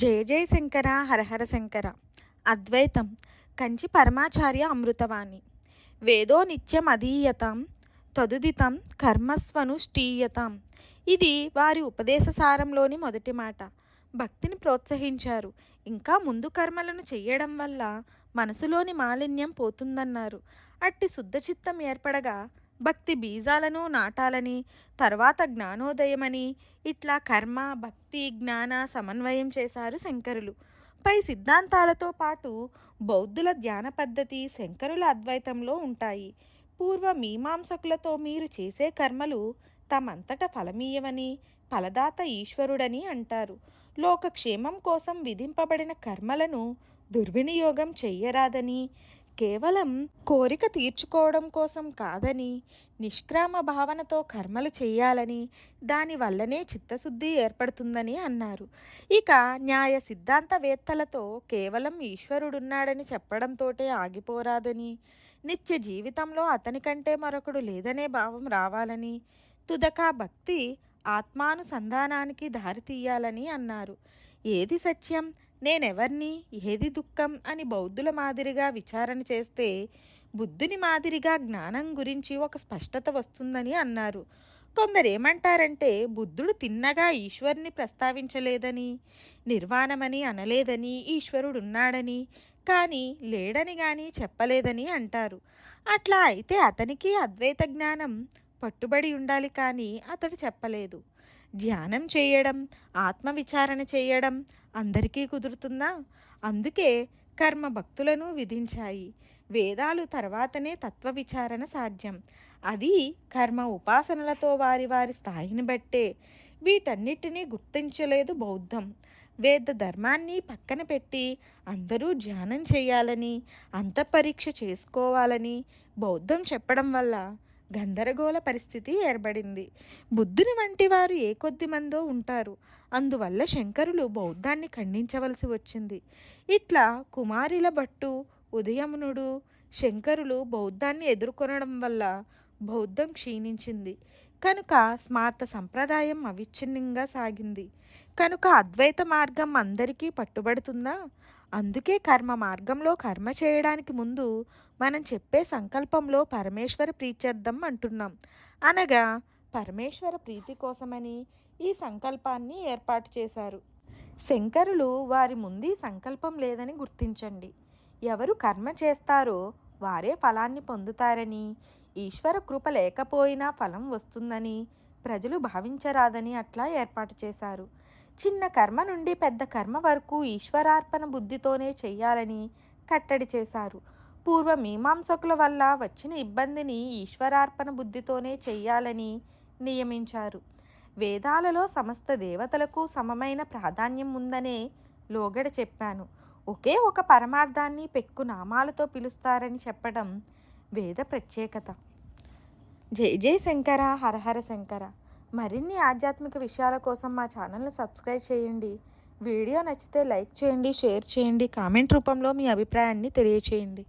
జయ జయ శంకర హరహర శంకర. అద్వైతం కంచి పరమాచార్య అమృతవాణి. వేదో నిత్యం అధీయతాం తదుదితం కర్మస్వనుష్ఠీయతాం. ఇది వారి ఉపదేశ సారంలోని మొదటి మాట. భక్తిని ప్రోత్సహించారు. ఇంకా ముందు కర్మలను చెయ్యడం వల్ల మనసులోని మాలిన్యం పోతుందన్నారు. అట్టి శుద్ధచిత్తం ఏర్పడగా భక్తి బీజాలను నాటాలని, తర్వాత జ్ఞానోదయమని, ఇట్లా కర్మ భక్తి జ్ఞాన సమన్వయం చేశారు శంకరులు. పై సిద్ధాంతాలతో పాటు బౌద్ధుల ధ్యాన పద్ధతి శంకరుల అద్వైతంలో ఉంటాయి. పూర్వ మీమాంసకులతో మీరు చేసే కర్మలు తమంతట ఫలమీయవని, ఫలదాత ఈశ్వరుడని అంటారు. లోకక్షేమం కోసం విధింపబడిన కర్మలను దుర్వినియోగం చెయ్యరాదని, కేవలం కోరిక తీర్చుకోవడం కోసం కాదని, నిష్క్రామ భావనతో కర్మలు చేయాలని, దానివల్లనే చిత్తశుద్ధి ఏర్పడుతుందని అన్నారు. ఇక న్యాయ సిద్ధాంతవేత్తలతో కేవలం ఈశ్వరుడున్నాడని చెప్పడంతోటే ఆగిపోరాదని, నిత్య జీవితంలో అతని కంటే మరొకడు లేదనే భావం రావాలని, తుదక భక్తి ఆత్మానుసంధానానికి దారితీయాలని అన్నారు. ఏది సత్యం, నేనెవర్ని, ఏది దుఃఖం అని బౌద్ధుల మాదిరిగా విచారణ చేస్తే బుద్ధుని మాదిరిగా జ్ఞానం గురించి ఒక స్పష్టత వస్తుందని అన్నారు. కొందరేమంటారంటే బుద్ధుడు తిన్నగా ఈశ్వరుని ప్రస్తావించలేదని, నిర్వాణమని అనలేదని, ఈశ్వరుడున్నాడని కానీ లేడని కానీ చెప్పలేదని అంటారు. అట్లా అయితే అతనికి అద్వైత జ్ఞానం పట్టుబడి ఉండాలి కానీ అతడు చెప్పలేదు. ధ్యానం చేయడం, ఆత్మవిచారణ చేయడం అందరికీ కుదురుతుందా? అందుకే కర్మ భక్తులను విధించాయి. వేదాలు తర్వాతనే తత్వ విచారణ సాధ్యం. అది కర్మ ఉపాసనలతో వారి వారి స్థాయిని బట్టే. వీటన్నిటినీ గుర్తించలేదు బౌద్ధం. వేద ధర్మాన్ని పక్కన పెట్టి అందరూ ధ్యానం చేయాలని, అంతఃపరీక్ష చేసుకోవాలని బౌద్ధం చెప్పడం వల్ల గందరగోళ పరిస్థితి ఏర్పడింది. బుద్ధుని వంటి వారు ఏ కొద్ది మందో ఉంటారు. అందువల్ల శంకరులు బౌద్ధాన్ని ఖండించవలసి వచ్చింది. ఇట్లా కుమారిల భట్టు, ఉదయమునుడు, శంకరులు బౌద్ధాన్ని ఎదుర్కొనడం వల్ల బౌద్ధం క్షీణించింది. కనుక స్మార్త సంప్రదాయం అవిచ్ఛిన్నంగా సాగింది. కనుక అద్వైత మార్గం అందరికీ పట్టుబడుతుందా? అందుకే కర్మ మార్గంలో కర్మ చేయడానికి ముందు మనం చెప్పే సంకల్పంలో పరమేశ్వర ప్రీత్యర్థం అంటున్నాం. అనగా పరమేశ్వర ప్రీతి కోసమని ఈ సంకల్పాన్ని ఏర్పాటు చేశారు శంకరులు. వారి ముందు సంకల్పం లేదని గుర్తించండి. ఎవరు కర్మ చేస్తారో వారే ఫలాన్ని పొందుతారని, ఈశ్వర కృప లేకపోయినా ఫలం వస్తుందని ప్రజలు భావించరాదని అట్లా ఏర్పాటు చేశారు. చిన్న కర్మ నుండి పెద్ద కర్మ వరకు ఈశ్వరార్పణ బుద్ధితోనే చెయ్యాలని కట్టడి చేశారు. పూర్వ మీమాంసకుల వల్ల వచ్చిన ఇబ్బందిని ఈశ్వరార్పణ బుద్ధితోనే చెయ్యాలని నియమించారు. వేదాలలో సమస్త దేవతలకు సమమైన ప్రాధాన్యం ఉందనే లోగడ చెప్పాను. ఒకే ఒక పరమార్థాన్ని పెక్కు నామాలతో పిలుస్తారని చెప్పడం వేద ప్రత్యేకత. జై జై శంకర హరహర శంకర. మరిన్ని ఆధ్యాత్మిక విషయాల కోసం మా ఛానల్ని సబ్స్క్రైబ్ చేయండి. వీడియో నచ్చితే లైక్ చేయండి, షేర్ చేయండి, కామెంట్ రూపంలో మీ అభిప్రాయాన్ని తెలియచేయండి.